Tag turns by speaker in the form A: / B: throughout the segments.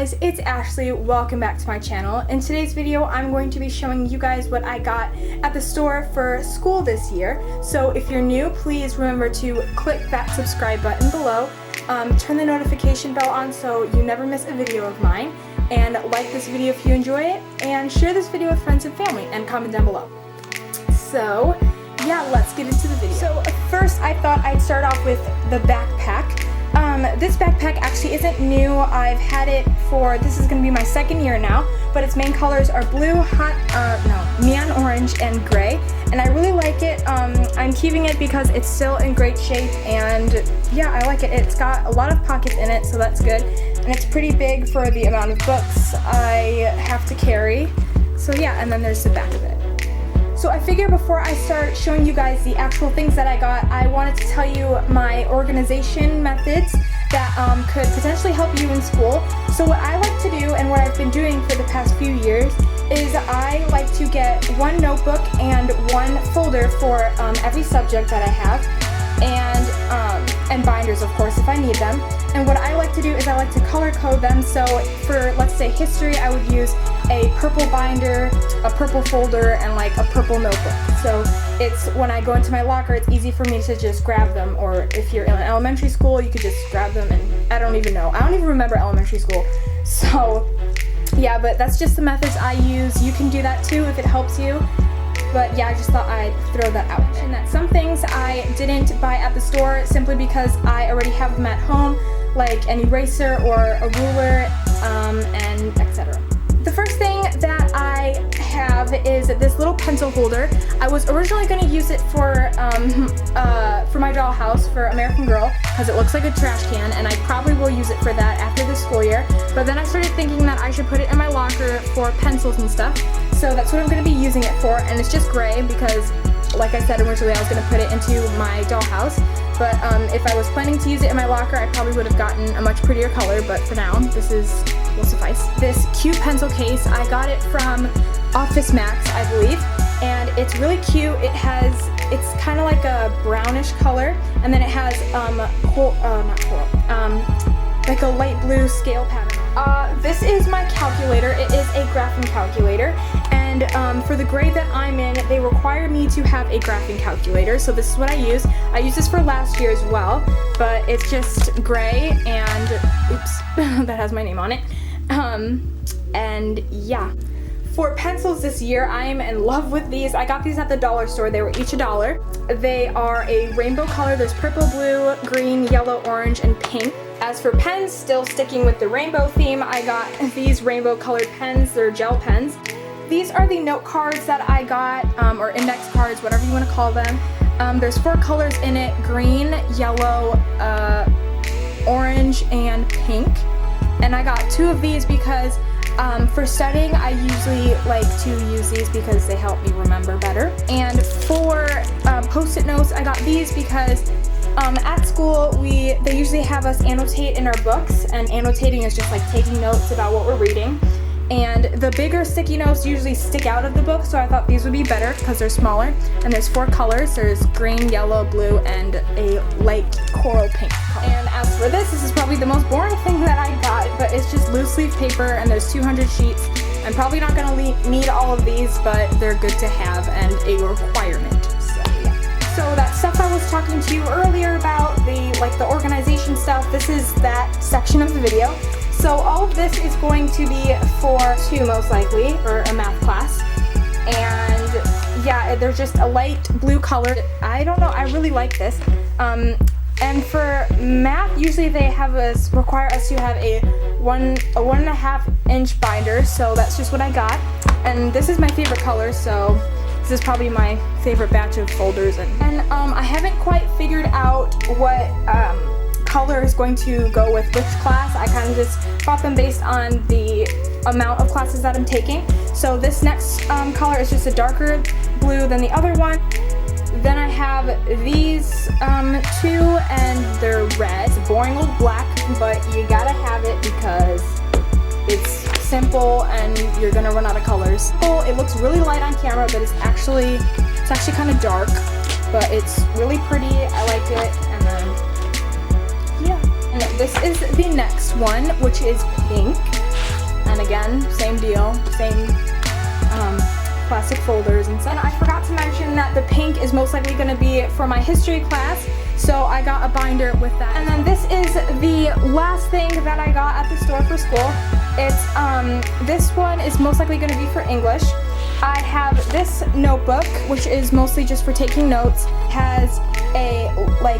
A: guys, it's Ashley. Welcome back to my channel. In today's video, I'm going to be showing you guys what I got at the store for school this year. So if you're new, please remember to click that subscribe button below, turn the notification bell on so you never miss a video of mine, and like this video if you enjoy it, and share this video with friends and family, and comment down below. So yeah, let's get into the video. So first I thought I'd start off with the backpack. This backpack actually isn't new. I've had it for, this is going to be my second year now, but its main colors are blue, neon orange, and gray, and I really like it. I'm keeping it because it's still in great shape, and yeah, I like it. It's got a lot of pockets in it, so that's good, and it's pretty big for the amount of books I have to carry. So yeah, and then there's the back of it. So I figure before I start showing you guys the actual things that I got, I wanted to tell you my organization methods that could potentially help you in school. So what I like to do, and what I've been doing for the past few years, is I like to get one notebook and one folder for every subject that I have, and binders, of course, if I need them. And what I like to do is I like to color code them. So for, let's say, history, I would use a purple binder, a purple folder, and like a purple notebook. So it's, when I go into my locker, it's easy for me to just grab them, or if you're in elementary school, you could just grab them, and I don't even remember elementary school. So yeah, but that's just the methods I use. You can do that too if it helps you. But yeah, I just thought I'd throw that out. And that some things I didn't buy at the store simply because I already have them at home, like an eraser or a ruler, and etc. The first thing that I have is this little pencil holder. I was originally going to use it for my dollhouse for American Girl, because it looks like a trash can, and I probably will use it for that after the school year. But then I started thinking that I should put it in my locker for pencils and stuff. So that's what I'm going to be using it for, and it's just gray because, like I said originally, I was going to put it into my dollhouse. But if I was planning to use it in my locker, I probably would have gotten a much prettier color, but for now, this will suffice. This cute pencil case, I got it from Office Max, I believe, and it's really cute. It's kind of like a brownish color, and then it has like a light blue scale pattern. This is my calculator. It is a graphing calculator, and for the grade that I'm in, they require me to have a graphing calculator, so this is what I use. I used this for last year as well, but it's just gray, and oops, that has my name on it. And yeah. For pencils this year, I am in love with these. I got these at the dollar store. They were each $1. They are a rainbow color. There's purple, blue, green, yellow, orange, and pink. As for pens, still sticking with the rainbow theme, I got these rainbow colored pens. They're gel pens. These are the note cards that I got, or index cards, whatever you want to call them. There's 4 colors in it: green, yellow, orange, and pink. And I got 2 of these because for studying, I usually like to use these because they help me remember better. And for post-it notes, I got these because at school, they usually have us annotate in our books, and annotating is just like taking notes about what we're reading. And the bigger sticky notes usually stick out of the book, so I thought these would be better because they're smaller. And there's 4 colors. There's green, yellow, blue, and a light coral pink color. And as for this is probably the most boring thing that I got, but it's just loose leaf paper, and there's 200 sheets. I'm probably not going to need all of these, but they're good to have and a requirement. So yeah. So that stuff I was talking to you earlier about, the organization stuff, this is that section of the video. So all of this is going to be for 2 most likely, or a math class. And yeah, they're just a light blue color. I don't know, I really like this. And for math, usually they require us to have a 1.5 inch binder, so that's just what I got. And this is my favorite color, so this is probably my favorite batch of folders. And I haven't quite figured out what color is going to go with which class. I kind of just bought them based on the amount of classes that I'm taking. So this next color is just a darker blue than the other one. Then I have these 2, and they're red. It's a boring old black, but you gotta have it because it's simple and you're gonna run out of colors. It looks really light on camera, but it's actually kind of dark, but it's really pretty. I like it. And then yeah. And this is the next one, which is pink. then again, same deal, same plastic folders and stuff. And I forgot to mention that the pink is most likely going to be for my history class, so I got a binder with that. And then this is the last thing that I got at the store for school. It's this one is most likely going to be for English. I have this notebook, which is mostly just for taking notes. It has a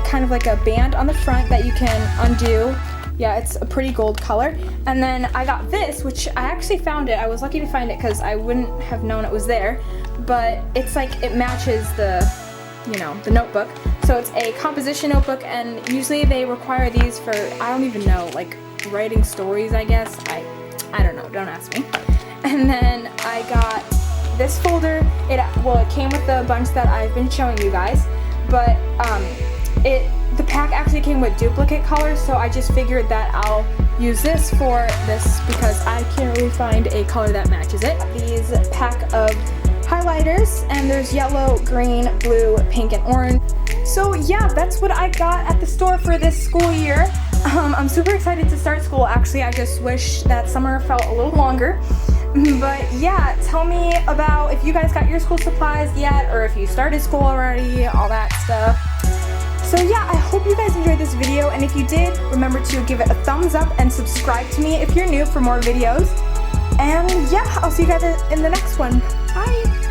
A: kind of like a band on the front that you can undo. Yeah, it's a pretty gold color. And then I got this, which I actually found it. I was lucky to find it because I wouldn't have known it was there. But it's like it matches the, you know, the notebook. So it's a composition notebook, and usually they require these for, I don't even know, like writing stories, I guess. I don't know, don't ask me. And then I got this folder. It came with the bunch that I've been showing you guys, but the pack actually came with duplicate colors, so I just figured that I'll use this for this because I can't really find a color that matches it. These pack of highlighters, and there's yellow, green, blue, pink, and orange. So yeah, that's what I got at the store for this school year. I'm super excited to start school. Actually, I just wish that summer felt a little longer. But yeah, tell me about if you guys got your school supplies yet, or if you started school already, all that stuff. So yeah, I hope you guys enjoyed this video, and if you did, remember to give it a thumbs up and subscribe to me if you're new for more videos. And yeah, I'll see you guys in the next one. Bye!